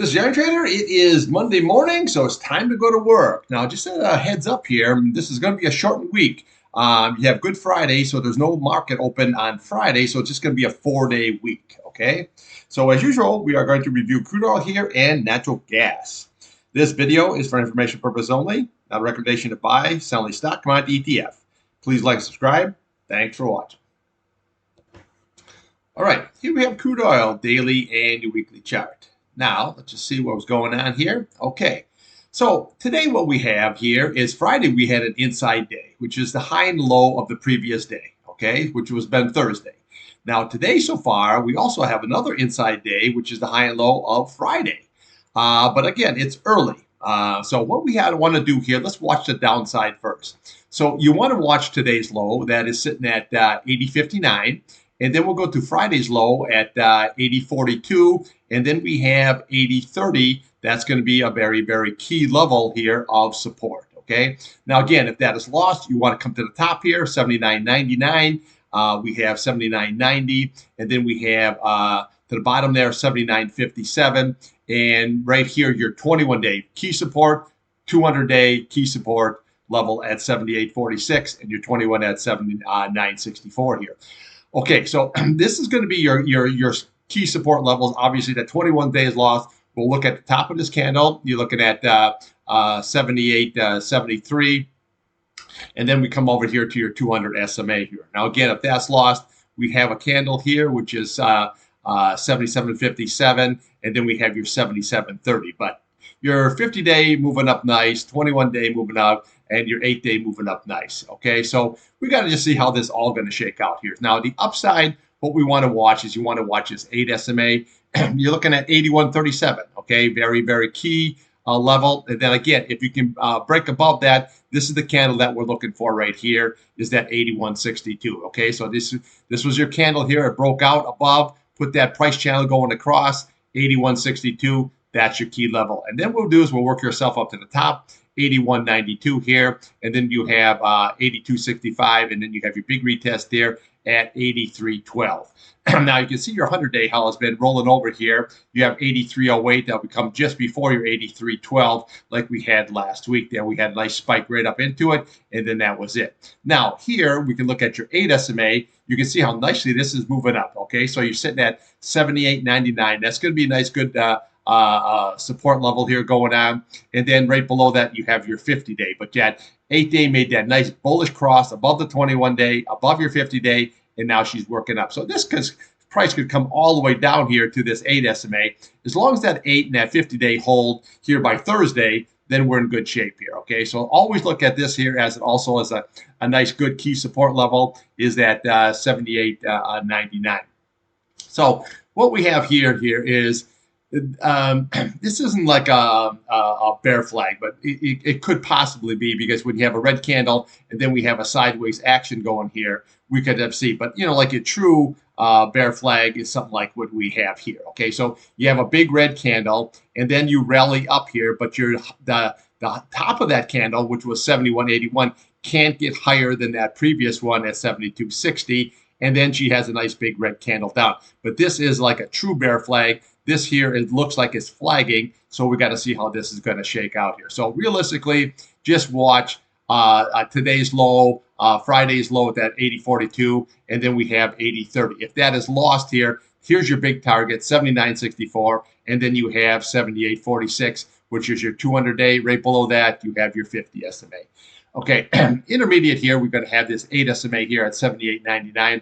This is Irontrader. It is Monday morning, so it's time to go to work. Now, just a heads up here, this is going to be a shortened week. You have Good Friday, so there's no market open on Friday, so it's just going to be a 4-day week, okay? So as usual, we are going to review crude oil here and natural gas. This video is for information purpose only, not a recommendation to buy, sell any stock, commodity, ETF. Please like and subscribe. Thanks for watching. All right, here we have crude oil daily and your weekly chart. Now, let's just see what was going on here. Okay, so today what we have here is Friday we had an inside day, which is the high and low of the previous day, okay, which was been Thursday. Now today so far, we also have another inside day, which is the high and low of Friday. But again, it's early. So what we want to do here, let's watch the downside first. So you want to watch today's low, that is sitting at 80.59. And then we'll go to Friday's low at 80.42. And then we have 80.30. That's going to be a very, very key level here of support. Okay. Now, again, if that is lost, you want to come to the top here, 79.99. We have 79.90. And then we have to the bottom there, 79.57. And right here, your 21-day key support, 200-day key support level at 78.46, and your 21 at 79.64 here. Okay, so this is going to be your key support levels. Obviously, that 21 days lost. We'll look at the top of this candle. You're looking at 78.73. And then we come over here to your 200 SMA here. Now, again, if that's lost, we have a candle here, which is 77.57. And then we have your 77.30. But your 50-day moving up nice, 21-day moving up, and your 8-day moving up nice. Okay, so we got to just see how this all going to shake out here. Now, the upside, what we want to watch is you want to watch this 8 SMA. You're looking at 81.37. Okay, very, very key level. And then again, if you can break above that, this is the candle that we're looking for right here, is that 81.62. Okay, so this was your candle here. It broke out above, put that price channel going across, 81.62. That's your key level. And then what we'll do is we'll work yourself up to the top, 81.92 here, and then you have 82.65, and then you have your big retest there at 83.12. Now you can see your 100-day how it's been rolling over here. You have 83.08 that'll become just before your 83.12 like we had last week. There we had a nice spike right up into it, and then that was it. Now here we can look at your 8 SMA. You can see how nicely this is moving up. Okay, so you're sitting at 78.99. That's going to be a nice, good support level here going on. And then right below that, you have your 50-day. But yet, 8-day made that nice bullish cross above the 21-day, above your 50-day, and now she's working up. So this price could come all the way down here to this 8 SMA. As long as that 8 and that 50-day hold here by Thursday, then we're in good shape here, okay? So always look at this here as also as a nice, good key support level is that 78.99. So what we have here is this isn't like a bear flag, but it could possibly be, because when you have a red candle and then we have a sideways action going here, we could have seen. But, you know, like a true bear flag is something like what we have here. Okay, so you have a big red candle and then you rally up here, but the top of that candle, which was 71.81, can't get higher than that previous one at 72.60. And then she has a nice big red candle down. But this is like a true bear flag. This here, it looks like it's flagging, so we got to see how this is going to shake out here. So realistically, just watch today's low, Friday's low at that 80.42, and then we have 80.30. If that is lost here, here's your big target, 79.64, and then you have 78.46, which is your 200-day. Right below that, you have your 50 SMA. Okay, intermediate here, we're going to have this 8 SMA here at 78.99,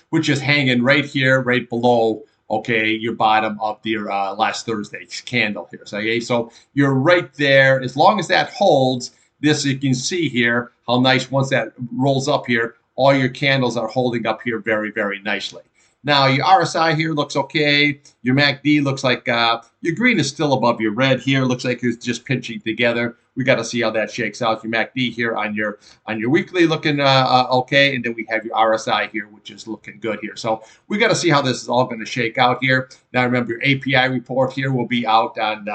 which is hanging right here, right below, okay, your bottom of your last Thursday's candle here. So, okay, so you're right there. As long as that holds, this you can see here how nice once that rolls up here, all your candles are holding up here very, very nicely. Now, your RSI here looks okay. Your MACD looks like your green is still above your red here. Looks like it's just pinching together. We got to see how that shakes out. Your MACD here on your weekly looking okay, and then we have your RSI here, which is looking good here. So we got to see how this is all going to shake out here. Now, remember, your API report here will be out on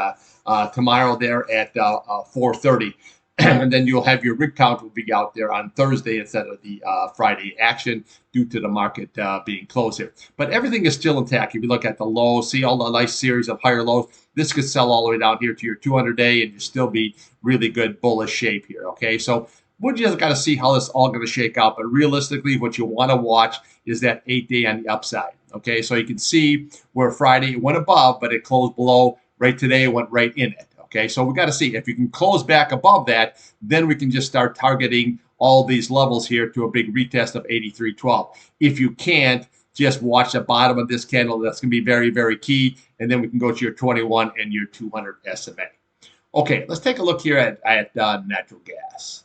tomorrow there at 4:30. and then you'll have your rig count will be out there on Thursday instead of the Friday action due to the market being closed here. But everything is still intact. If you look at the lows, see all the nice series of higher lows. This could sell all the way down here to your 200-day, and you still be really good bullish shape here. Okay, so we just got to see how this all going to shake out. But realistically, what you want to watch is that 8-day on the upside. Okay, so you can see where Friday it went above, but it closed below. Right today, it went right in it. Okay, so we got to see if you can close back above that, then we can just start targeting all these levels here to a big retest of 83.12. If you can't, just watch the bottom of this candle. That's going to be very, very key. And then we can go to your 21 and your 200 SMA. Okay, let's take a look here at natural gas.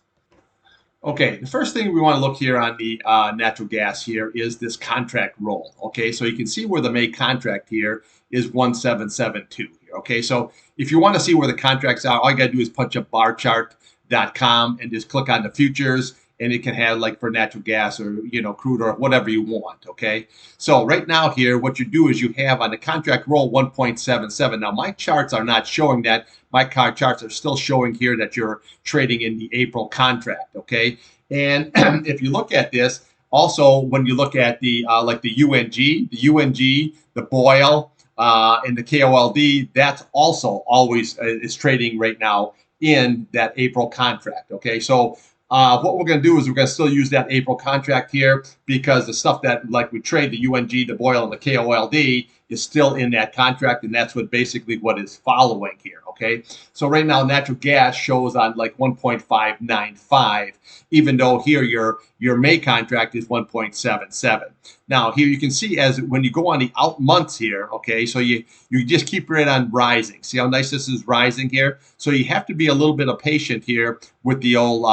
Okay, the first thing we want to look here on the natural gas here is this contract roll. Okay, so you can see where the May contract here is 1772 here. Okay, so if you want to see where the contracts are, all you got to do is punch up barchart.com and just click on the futures, and it can have like for natural gas or crude or whatever you want. Okay, so right now here, what you do is you have on the contract roll 1.77. Now my charts are not showing that. My charts are still showing here that you're trading in the April contract. Okay, and if you look at this, also when you look at the like the UNG, the Boyle, and the KOLD, that's also always is trading right now in that April contract. Okay, so what we're going to do is we're going to still use that April contract here because the stuff that like we trade, the UNG, the Boyle, and the KOLD is still in that contract, and that's what basically what is following here. Okay, so right now natural gas shows on like 1.595, even though here your May contract is 1.77. Now here you can see as when you go on the out months here, okay, so you just keep it on rising. See how nice this is rising here? So you have to be a little bit of patient here with the old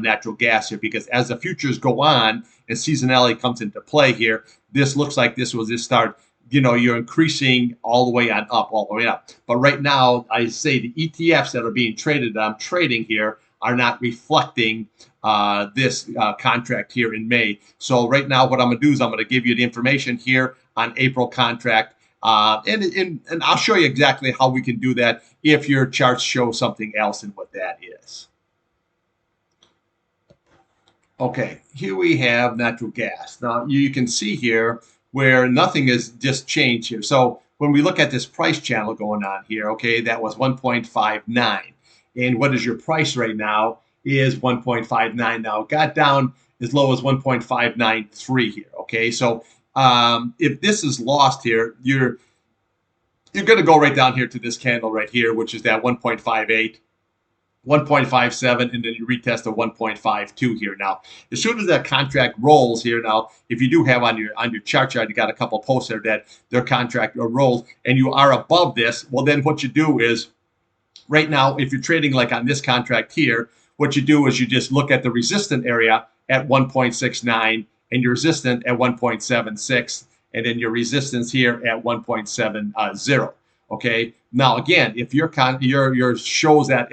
natural gas here, because as the futures go on and seasonality comes into play here, this looks like this will just start, you're increasing all the way on up, all the way up. But right now, I say the ETFs that are being traded, that I'm trading here, are not reflecting this contract here in May. So right now, what I'm going to do is I'm going to give you the information here on April contract. And I'll show you exactly how we can do that if your charts show something else and what that is. Okay, here we have natural gas. Now you can see here where nothing is just changed here. So when we look at this price channel going on here, okay, that was 1.59. And what is your price right now is 1.59. Now it got down as low as 1.593 here, okay? So if this is lost here, you're going to go right down here to this candle right here, which is that 1.58. 1.57, and then you retest a 1.52 here. Now, as soon as that contract rolls here, now, if you do have on your chart, you got a couple posts there that their contract rolls, and you are above this, well, then what you do is, right now, if you're trading like on this contract here, what you do is you just look at the resistant area at 1.69 and your resistant at 1.76, and then your resistance here at 1.70. Okay. Now again, if your shows that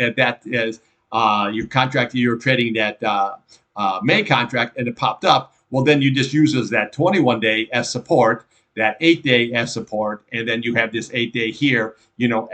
is your contract, you're trading that May contract, and it popped up, well then you just use that 21-day as support, that 8-day as support, and then you have this 8-day here,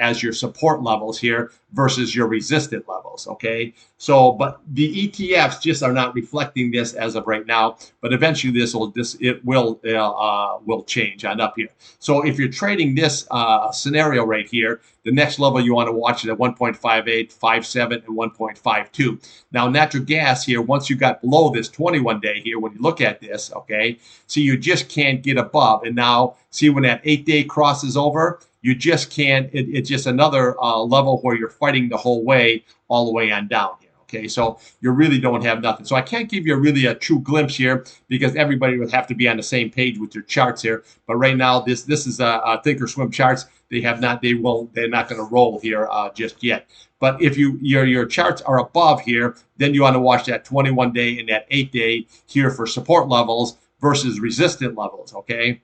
as your support levels here versus your resistant levels. Okay, so but the ETFs just are not reflecting this as of right now, but eventually it will change on up here. So if you're trading this scenario right here, the next level you want to watch is at 1.58, 57, and 1.52. Now natural gas here, once you got below this 21-day here, when you look at this, okay, so you just can't get above. And now see when that 8-day crosses over, you just can't. It's just another level where you're fighting the whole way, all the way on down here. Okay, so you really don't have nothing. So I can't give you really a true glimpse here because everybody would have to be on the same page with your charts here. But right now, this is a Thinkorswim charts. They're not going to roll here just yet. But if your charts are above here, then you want to watch that 21-day and that 8-day here for support levels versus resistant levels. Okay,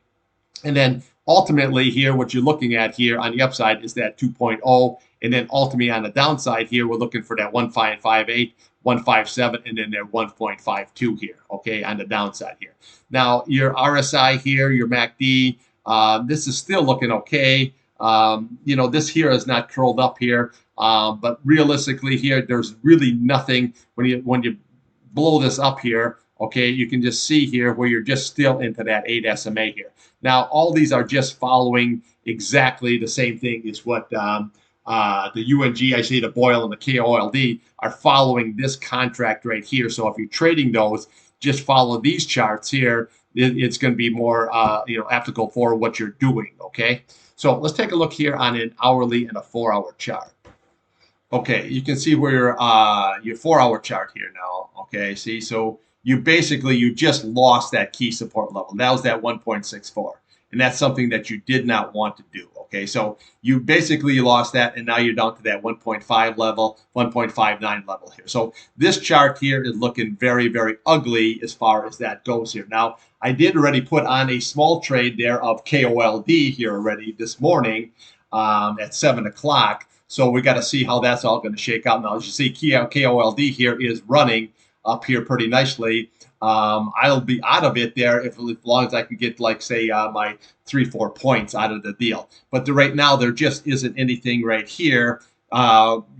and then ultimately here, what you're looking at here on the upside is that 2.0, and then ultimately on the downside here, we're looking for that 1.58, 1.57, and then that 1.52 here, okay, on the downside here. Now, your RSI here, your MACD, this is still looking okay. This here is not curled up here, but realistically here, there's really nothing when you blow this up here. Okay, you can just see here where you're just still into that 8 SMA here. Now, all these are just following exactly the same thing as what the UNG, I see the Boyle and the KOLD are following this contract right here. So if you're trading those, just follow these charts here. It's going to be more, applicable for what you're doing. Okay. So let's take a look here on an hourly and a 4-hour chart. Okay, you can see where your 4-hour chart here now. Okay, see, so you just lost that key support level. That was that 1.64, and that's something that you did not want to do. Okay, so you basically lost that, and now you're down to that 1.5 level, 1.59 level here. So this chart here is looking very, very ugly as far as that goes here. Now, I did already put on a small trade there of KOLD here already this morning at 7 o'clock. So we got to see how that's all going to shake out. Now, as you see, KOLD here is running up here pretty nicely. I'll be out of it there as long as I can get, like, say, my 3-4 points out of the deal. But right now, there just isn't anything right here.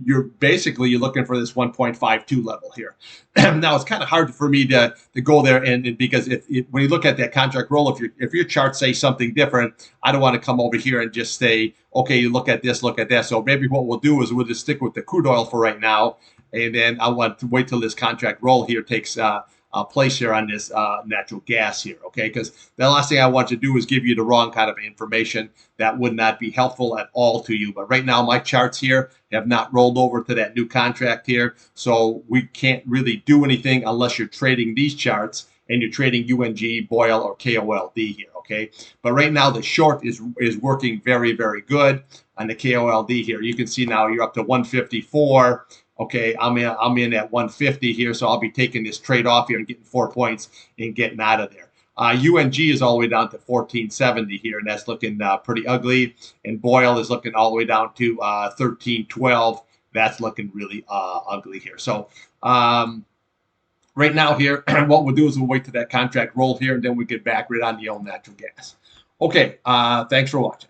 You're looking for this 1.52 level here. Now, it's kind of hard for me to go there, and because when you look at that contract roll, if your charts say something different, I don't want to come over here and just say, okay, you look at this, look at that. So maybe what we'll do is we'll just stick with the crude oil for right now, and then I want to wait till this contract roll here takes place here on this natural gas here, okay? Because the last thing I want to do is give you the wrong kind of information. That would not be helpful at all to you. But right now, my charts here have not rolled over to that new contract here, so we can't really do anything unless you're trading these charts and you're trading UNG, Boyle, or KOLD here, okay? But right now, the short is working very, very good on the KOLD here. You can see now you're up to 154. Okay, I'm in at 150 here, so I'll be taking this trade off here and getting 4 points and getting out of there. UNG is all the way down to 1470 here, and that's looking pretty ugly. And Boyle is looking all the way down to 1312. That's looking really ugly here. So right now here, what we'll do is we'll wait till that contract roll here, and then we get back right on the old natural gas. Okay, thanks for watching.